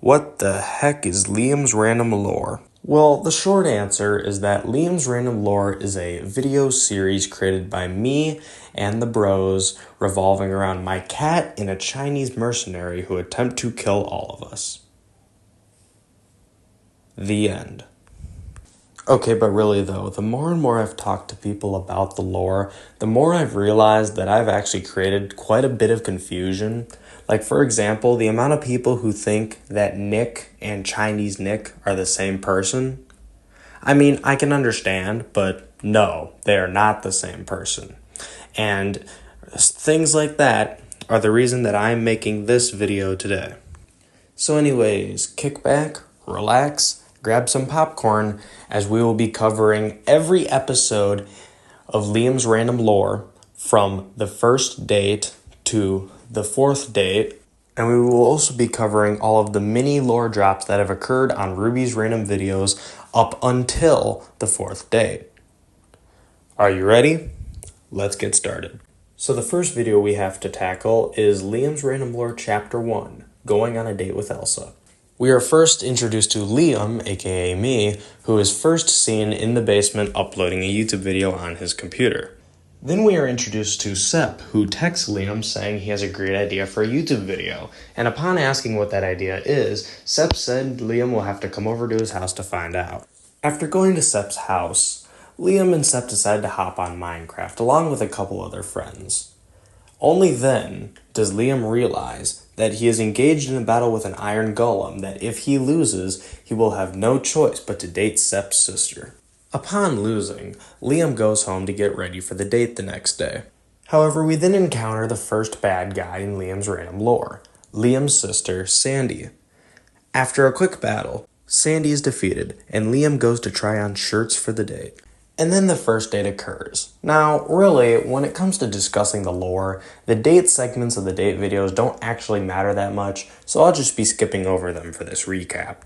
What the heck is Liam's Random Lore? Well, the short answer is that Liam's Random Lore is a video series created by me and the bros revolving around my cat and a Chinese mercenary who attempt to kill all of us. The end. Okay, but really though, the more and more I've talked to people about the lore, the more I've realized that I've actually created quite a bit of confusion. Like, for example, the amount of people who think that Nick and Chinese Nick are the same person. I mean, I can understand, but no, they are not the same person. And things like that are the reason that I'm making this video today. So anyways, kick back, relax, grab some popcorn, as we will be covering every episode of Liam's Random Lore from the first date to the fourth date, and we will also be covering all of the mini lore drops that have occurred on Ruby's random videos up until the fourth date. Are you ready? Let's get started. So the first video we have to tackle is Liam's Random Lore Chapter 1, Going on a Date with Elsa. We are first introduced to Liam, aka me, who is first seen in the basement uploading a YouTube video on his computer. Then we are introduced to Sepp, who texts Liam saying he has a great idea for a YouTube video, and upon asking what that idea is, Sepp said Liam will have to come over to his house to find out. After going to Sepp's house, Liam and Sepp decide to hop on Minecraft along with a couple other friends. Only then does Liam realize that he is engaged in a battle with an iron golem that if he loses, he will have no choice but to date Sepp's sister. Upon losing, Liam goes home to get ready for the date the next day. However, we then encounter the first bad guy in Liam's Random Lore, Liam's sister, Sandy. After a quick battle, Sandy is defeated, and Liam goes to try on shirts for the date. And then the first date occurs. Now, really, when it comes to discussing the lore, the date segments of the date videos don't actually matter that much, so I'll just be skipping over them for this recap.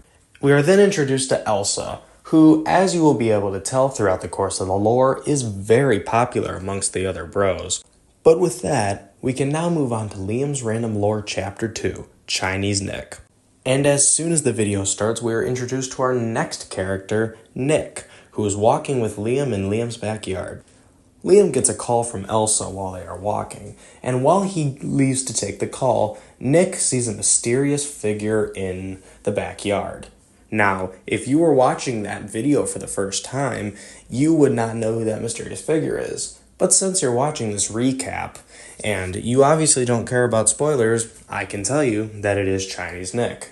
We are then introduced to Elsa, who, as you will be able to tell throughout the course of the lore, is very popular amongst the other bros. But with that, we can now move on to Liam's Random Lore Chapter 2, Chinese Nick. And as soon as the video starts, we are introduced to our next character, Nick, who is walking with Liam in Liam's backyard. Liam gets a call from Elsa while they are walking, and while he leaves to take the call, Nick sees a mysterious figure in the backyard. Now, if you were watching that video for the first time, you would not know who that mysterious figure is. But since you're watching this recap, and you obviously don't care about spoilers, I can tell you that it is Chinese Nick.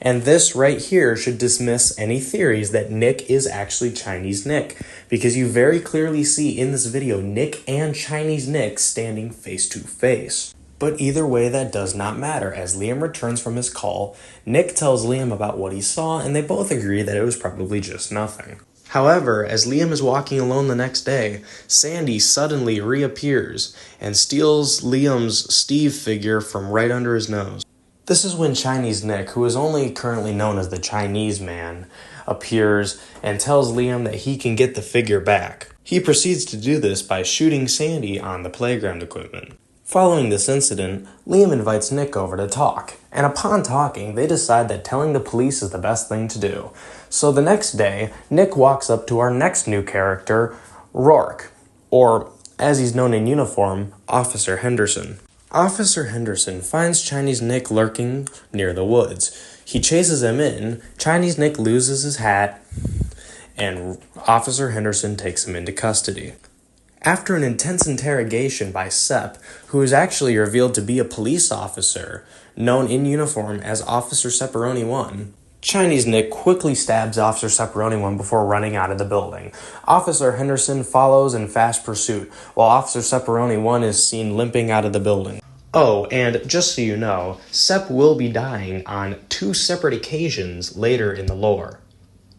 And this right here should dismiss any theories that Nick is actually Chinese Nick, because you very clearly see in this video Nick and Chinese Nick standing face to face. But either way, that does not matter. As Liam returns from his call, Nick tells Liam about what he saw, and they both agree that it was probably just nothing. However, as Liam is walking alone the next day, Sandy suddenly reappears and steals Liam's Steve figure from right under his nose. This is when Chinese Nick, who is only currently known as the Chinese Man, appears and tells Liam that he can get the figure back. He proceeds to do this by shooting Sandy on the playground equipment. Following this incident, Liam invites Nick over to talk, and upon talking, they decide that telling the police is the best thing to do. So the next day, Nick walks up to our next new character, Rourke, or, as he's known in uniform, Officer Henderson. Officer Henderson finds Chinese Nick lurking near the woods. He chases him in, Chinese Nick loses his hat, and Officer Henderson takes him into custody. After an intense interrogation by Sepp, who is actually revealed to be a police officer, known in uniform as Officer Sepperoni 1, Chinese Nick quickly stabs Officer Sepperoni 1 before running out of the building. Officer Henderson follows in fast pursuit, while Officer Sepperoni 1 is seen limping out of the building. Oh, and just so you know, Sepp will be dying on 2 separate occasions later in the lore.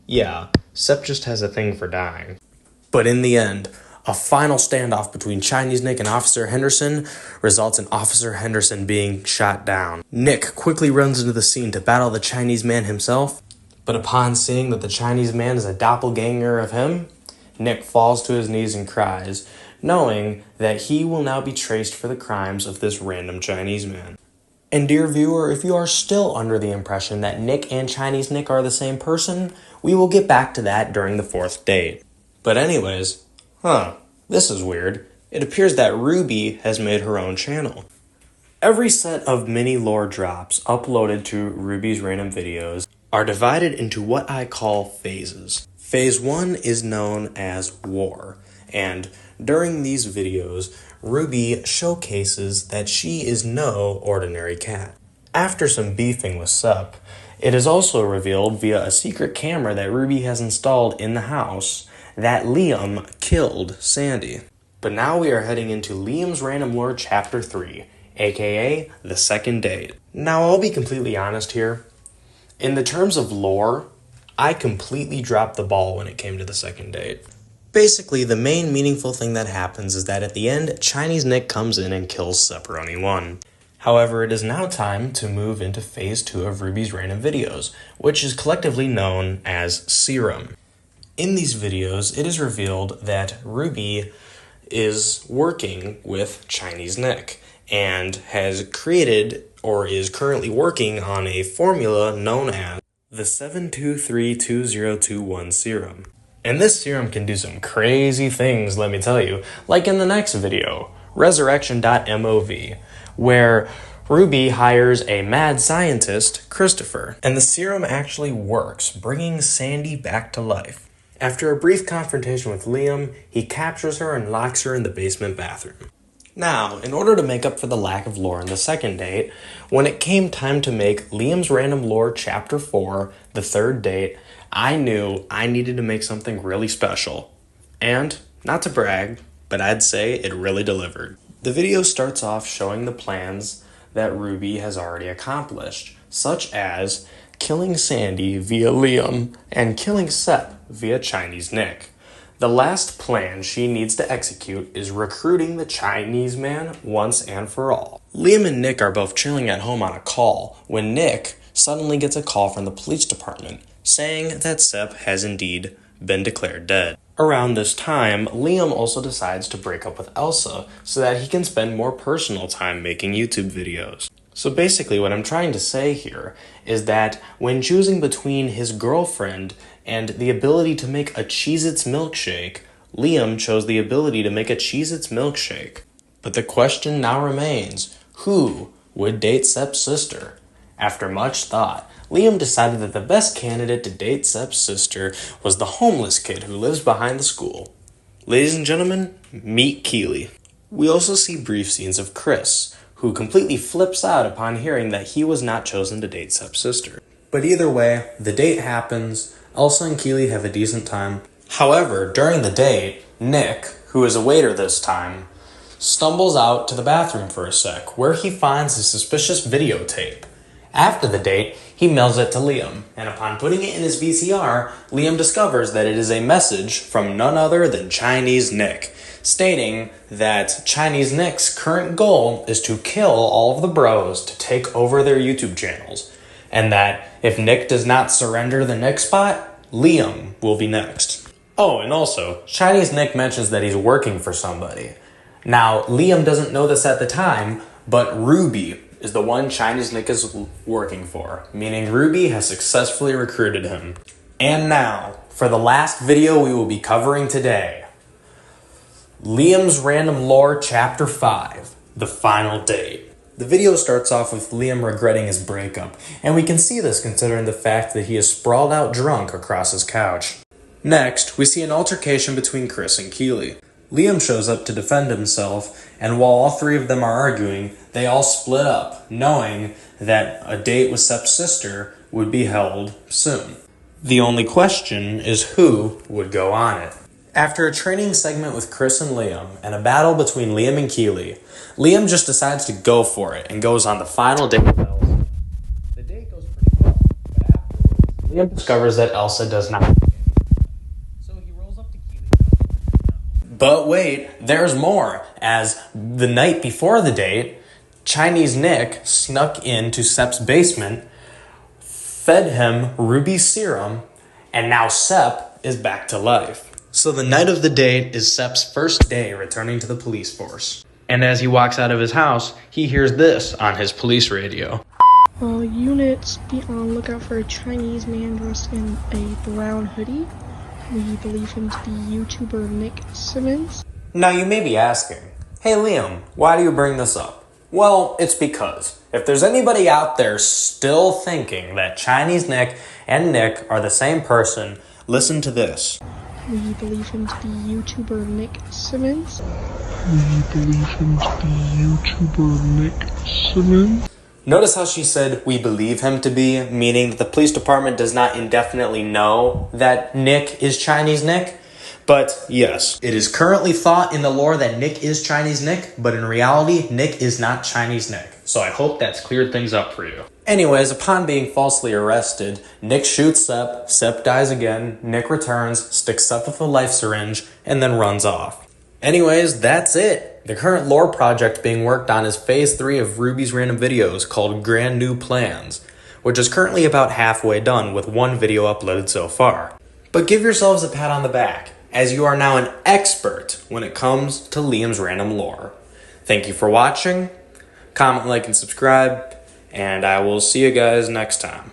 Yeah, Sepp just has a thing for dying. But in the end, a final standoff between Chinese Nick and Officer Henderson results in Officer Henderson being shot down. Nick quickly runs into the scene to battle the Chinese Man himself, but upon seeing that the Chinese Man is a doppelganger of him, Nick falls to his knees and cries, knowing that he will now be traced for the crimes of this random Chinese man. And dear viewer, if you are still under the impression that Nick and Chinese Nick are the same person, we will get back to that during the 4th date. But anyways, this is weird. It appears that Ruby has made her own channel. Every set of mini lore drops uploaded to Ruby's random videos are divided into what I call phases. Phase 1 is known as War, and during these videos, Ruby showcases that she is no ordinary cat. After some beefing with Sep, it is also revealed via a secret camera that Ruby has installed in the house that Liam killed Sandy. But now we are heading into Liam's Random Lore Chapter 3, aka the 2nd date. Now I'll be completely honest here. In the terms of lore, I completely dropped the ball when it came to the 2nd date. Basically, the main meaningful thing that happens is that at the end, Chinese Nick comes in and kills Sepperoni 1. However, it is now time to move into Phase 2 of Ruby's random videos, which is collectively known as Serum. In these videos, it is revealed that Ruby is working with Chinese Nick and has created or is currently working on a formula known as the 7232021 serum. And this serum can do some crazy things, let me tell you, like in the next video, resurrection.mov, where Ruby hires a mad scientist, Christopher, and the serum actually works, bringing Sandy back to life. After a brief confrontation with Liam, he captures her and locks her in the basement bathroom. Now, in order to make up for the lack of lore in the 2nd date, when it came time to make Liam's Random Lore Chapter 4, the 3rd date, I knew I needed to make something really special. And, not to brag, but I'd say it really delivered. The video starts off showing the plans that Ruby has already accomplished, such as killing Sandy via Liam and killing Sep via Chinese Nick. The last plan she needs to execute is recruiting the Chinese man once and for all. Liam and Nick are both chilling at home on a call when Nick suddenly gets a call from the police department saying that Sep has indeed been declared dead. Around this time, Liam also decides to break up with Elsa so that he can spend more personal time making YouTube videos. So basically what I'm trying to say here is that when choosing between his girlfriend and the ability to make a Cheez-Its milkshake, Liam chose the ability to make a Cheez-Its milkshake. But the question now remains, who would date Sep's sister? After much thought, Liam decided that the best candidate to date Sep's sister was the homeless kid who lives behind the school. Ladies and gentlemen, meet Keely. We also see brief scenes of Chris, who completely flips out upon hearing that he was not chosen to date Sep's sister. But either way, the date happens, Elsa and Keely have a decent time. However, during the date, Nick, who is a waiter this time, stumbles out to the bathroom for a sec, where he finds a suspicious videotape. After the date, he mails it to Liam, and upon putting it in his VCR, Liam discovers that it is a message from none other than Chinese Nick, stating that Chinese Nick's current goal is to kill all of the bros to take over their YouTube channels, and that if Nick does not surrender the Nick spot, Liam will be next. Oh, and also, Chinese Nick mentions that he's working for somebody. Now, Liam doesn't know this at the time, but Ruby is the one Chinese Nick is working for, meaning Ruby has successfully recruited him. And now, for the last video we will be covering today, Liam's Random Lore Chapter 5, the final date. The video starts off with Liam regretting his breakup, and we can see this considering the fact that he is sprawled out drunk across his couch. Next, we see an altercation between Chris and Keely. Liam shows up to defend himself, and while all three of them are arguing, they all split up, knowing that a date with Sep's sister would be held soon. The only question is who would go on it. After a training segment with Chris and Liam, and a battle between Liam and Keely, Liam just decides to go for it and goes on the final date with Elsa. The date goes pretty well, but afterwards, Liam discovers that Elsa does not. So he rolls up to Keely. But wait, there's more, as the night before the date, Chinese Nick snuck into Sep's basement, fed him Ruby's serum, and now Sep is back to life. So the night of the date is Sep's first day returning to the police force. And as he walks out of his house, he hears this on his police radio. Units, be on lookout for a Chinese man dressed in a brown hoodie. We believe him to be YouTuber Nick Simmons. Now you may be asking, hey Liam, why do you bring this up? Well, it's because if there's anybody out there still thinking that Chinese Nick and Nick are the same person, listen to this. We believe him to be YouTuber Nick Simmons. We believe him to be YouTuber Nick Simmons. Notice how she said, we believe him to be, meaning that the police department does not indefinitely know that Nick is Chinese Nick. But yes, it is currently thought in the lore that Nick is Chinese Nick, but in reality, Nick is not Chinese Nick. So I hope that's cleared things up for you. Anyways, upon being falsely arrested, Nick shoots Sepp, Sepp dies again, Nick returns, sticks Sepp with a life syringe, and then runs off. Anyways, that's it. The current lore project being worked on is Phase 3 of Ruby's random videos called Grand New Plans, which is currently about halfway done with one video uploaded so far. But give yourselves a pat on the back, as you are now an expert when it comes to Liam's random lore. Thank you for watching, comment, like, and subscribe, and I will see you guys next time.